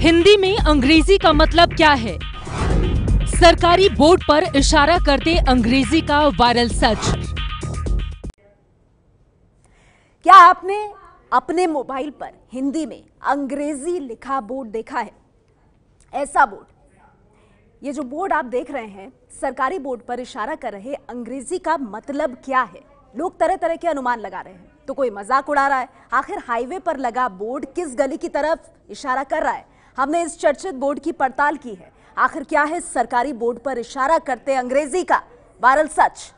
हिंदी में अंग्रेजी का मतलब क्या है? सरकारी बोर्ड पर इशारा करते अंग्रेजी का वायरल सच। क्या आपने अपने मोबाइल पर हिंदी में अंग्रेजी लिखा बोर्ड देखा है? ऐसा बोर्ड, ये जो बोर्ड आप देख रहे हैं, सरकारी बोर्ड पर इशारा कर रहे अंग्रेजी का मतलब क्या है? लोग तरह तरह के अनुमान लगा रहे हैं। तो कोई मजाक उड़ा रहा है, आखिर हाईवे पर लगा बोर्ड किस गली की तरफ इशारा कर रहा है? हमने इस चर्चित बोर्ड की पड़ताल की है। आखिर क्या है सरकारी बोर्ड पर इशारा करते अंग्रेजी का वायरल सच?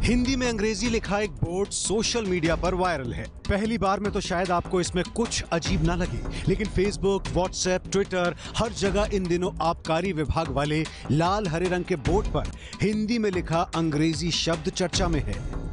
हिंदी में अंग्रेजी लिखा एक बोर्ड सोशल मीडिया पर वायरल है। पहली बार में तो शायद आपको इसमें कुछ अजीब ना लगे, लेकिन फेसबुक, व्हाट्सएप, ट्विटर, हर जगह इन दिनों आबकारी विभाग वाले लाल हरे रंग के बोर्ड पर हिंदी में लिखा अंग्रेजी शब्द चर्चा में है।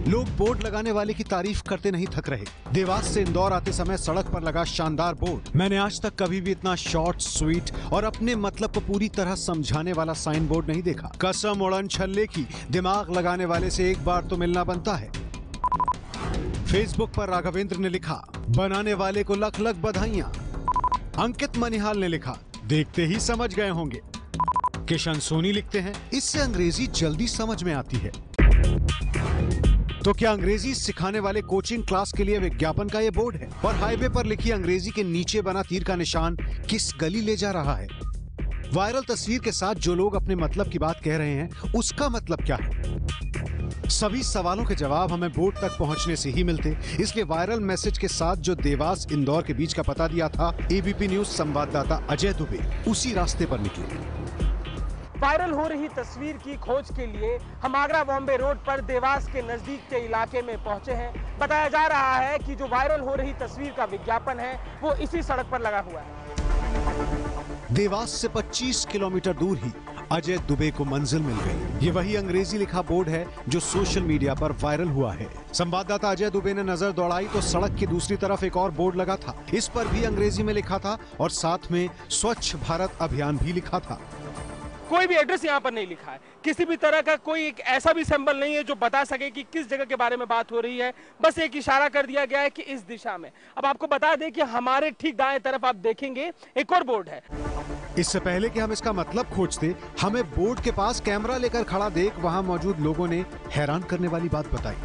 लोग बोर्ड लगाने वाले की तारीफ करते नहीं थक रहे। देवास से इंदौर आते समय सड़क पर लगा शानदार बोर्ड। मैंने आज तक कभी भी इतना शॉर्ट, स्वीट और अपने मतलब को पूरी तरह समझाने वाला साइन बोर्ड नहीं देखा। कसम उड़न छल्ले की, दिमाग लगाने वाले से एक बार तो मिलना बनता है। फेसबुक पर राघवेंद्र ने लिखा, बनाने वाले को लख लख बधाइयां। अंकित मनिहाल ने लिखा, देखते ही समझ गए होंगे। किशन सोनी लिखते हैं, इससे अंग्रेजी जल्दी समझ में आती है। तो क्या अंग्रेजी सिखाने वाले कोचिंग क्लास के लिए विज्ञापन का ये बोर्ड है? और हाईवे पर लिखी अंग्रेजी के नीचे बना तीर का निशान किस गली ले जा रहा है? वायरल तस्वीर के साथ जो लोग अपने मतलब की बात कह रहे हैं, उसका मतलब क्या है? सभी सवालों के जवाब हमें बोर्ड तक पहुंचने से ही मिलते। इसलिए वायरल मैसेज के साथ जो देवास इंदौर के बीच का पता दिया था एबीपी न्यूज संवाददाता अजय दुबे, उसी रास्ते पर निकले। वायरल हो रही तस्वीर की खोज के लिए हम आगरा बॉम्बे रोड पर देवास के नजदीक के इलाके में पहुंचे हैं। बताया जा रहा है कि जो वायरल हो रही तस्वीर का विज्ञापन है वो इसी सड़क पर लगा हुआ है। देवास से 25 किलोमीटर दूर ही अजय दुबे को मंजिल मिल गई। ये वही अंग्रेजी लिखा बोर्ड है जो सोशल मीडिया पर वायरल हुआ है। संवाददाता अजय दुबे ने नजर दौड़ाई तो सड़क की दूसरी तरफ एक और बोर्ड लगा था। इस पर भी अंग्रेजी में लिखा था और साथ में स्वच्छ भारत अभियान भी लिखा था। कोई भी एड्रेस यहाँ पर नहीं लिखा है, किसी भी तरह का कोई एक ऐसा भी सिंबल नहीं है जो बता सके कि किस जगह के बारे में बात हो रही है। बस एक इशारा कर दिया गया है कि इस दिशा में। अब आपको बता दें कि हमारे ठीक दाएं तरफ आप देखेंगे एक और बोर्ड है। इससे पहले कि हम इसका मतलब खोजते, हमें बोर्ड के पास कैमरा लेकर खड़ा देख वहां मौजूद लोगों ने हैरान करने वाली बात बताई।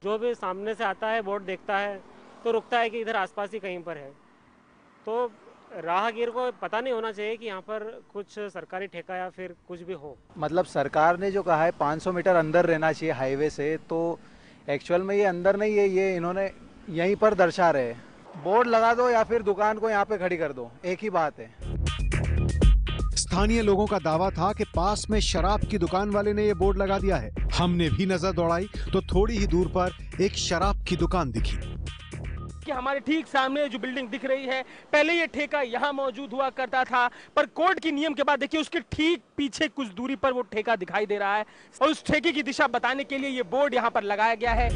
जो भी सामने से आता है, बोर्ड देखता है तो रुकता है कि इधर आसपास ही कहीं पर है। तो राहगीर को पता नहीं होना चाहिए कि यहाँ पर कुछ सरकारी ठेका या फिर कुछ भी हो। मतलब सरकार ने जो कहा है 500 मीटर अंदर रहना चाहिए हाईवे से, तो एक्चुअल में ये अंदर नहीं है, ये इन्होंने यहीं पर दर्शा रहे। बोर्ड लगा दो या फिर दुकान को यहाँ पे खड़ी कर दो, एक ही बात है। स्थानीय लोगों का दावा था कि पास में शराब की दुकान वाले ने ये बोर्ड लगा दिया है। हमने भी नजर दौड़ाई तो थोड़ी ही दूर पर एक शराब की दुकान दिखी। कि हमारे ठीक सामने जो बिल्डिंग दिख रही है, पहले ये ठेका यहाँ मौजूद हुआ करता था, पर कोर्ट की नियम के बाद देखिए उसके ठीक पीछे कुछ दूरी पर वो ठेका दिखाई दे रहा है और उस ठेके की दिशा बताने के लिए ये बोर्ड यहाँ पर लगाया गया है।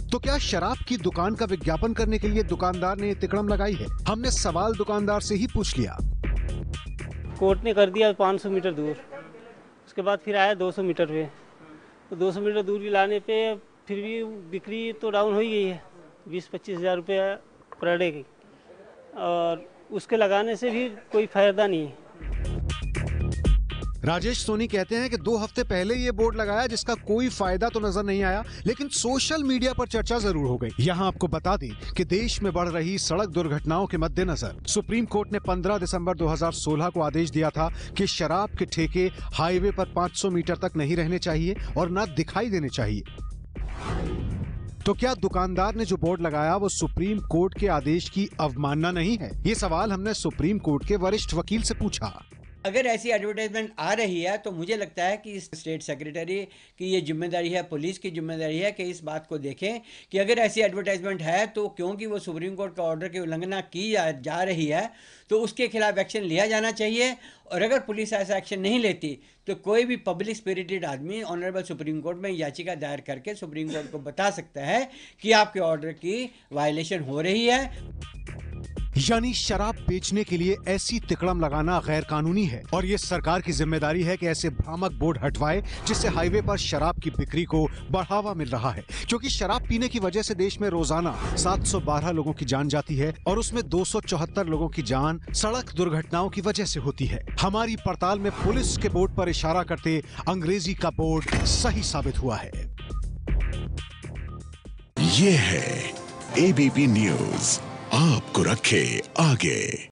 तो क्या शराब की दुकान का विज्ञापन करने के लिए दुकानदार ने तिकड़म लगाई है? हमने सवाल दुकानदार से ही पूछ लिया। कोर्ट ने कर दिया 500 मीटर दूर, उसके बाद फिर आया 200 मीटर पे। तो 200 मीटर दूर भी लाने पे फिर भी बिक्री तो डाउन हो ही गई है, 20-25 हज़ार रुपये पर डे की, और उसके लगाने से भी कोई फायदा नहीं है। राजेश सोनी कहते हैं कि 2 हफ्ते पहले ये बोर्ड लगाया जिसका कोई फायदा तो नजर नहीं आया, लेकिन सोशल मीडिया पर चर्चा जरूर हो गई। यहाँ आपको बता दें कि देश में बढ़ रही सड़क दुर्घटनाओं के मद्देनजर सुप्रीम कोर्ट ने 15 दिसंबर 2016 को आदेश दिया था कि शराब के ठेके हाईवे पर 500 मीटर तक नहीं रहने चाहिए और न दिखाई देने चाहिए। तो क्या दुकानदार ने जो बोर्ड लगाया वो सुप्रीम कोर्ट के आदेश की अवमानना नहीं है? ये सवाल हमने सुप्रीम कोर्ट के वरिष्ठ वकील से पूछा। अगर ऐसी एडवर्टाइजमेंट आ रही है तो मुझे लगता है कि स्टेट सेक्रेटरी की ये जिम्मेदारी है, पुलिस की जिम्मेदारी है कि इस बात को देखें कि अगर ऐसी एडवर्टाइजमेंट है तो क्योंकि वो सुप्रीम कोर्ट का ऑर्डर की उल्लंघना की जा रही है तो उसके खिलाफ एक्शन लिया जाना चाहिए। और अगर पुलिस ऐसा एक्शन नहीं लेती तो कोई भी पब्लिक स्पिरिटेड आदमी ऑनरेबल सुप्रीम कोर्ट में याचिका दायर करके सुप्रीम कोर्ट को बता सकता है कि आपके ऑर्डर की वायलेशन हो रही है। यानी शराब बेचने के लिए ऐसी तिकड़म लगाना गैर कानूनी है और ये सरकार की जिम्मेदारी है कि ऐसे भ्रामक बोर्ड हटवाए जिससे हाईवे पर शराब की बिक्री को बढ़ावा मिल रहा है। क्योंकि शराब पीने की वजह से देश में रोजाना 712 लोगों की जान जाती है और उसमें 274 लोगों की जान सड़क दुर्घटनाओं की वजह से होती है। हमारी पड़ताल में पुलिस के बोर्ड पर इशारा करते अंग्रेजी का बोर्ड सही साबित हुआ है। ये है एबीपी न्यूज, आपको रखे आगे।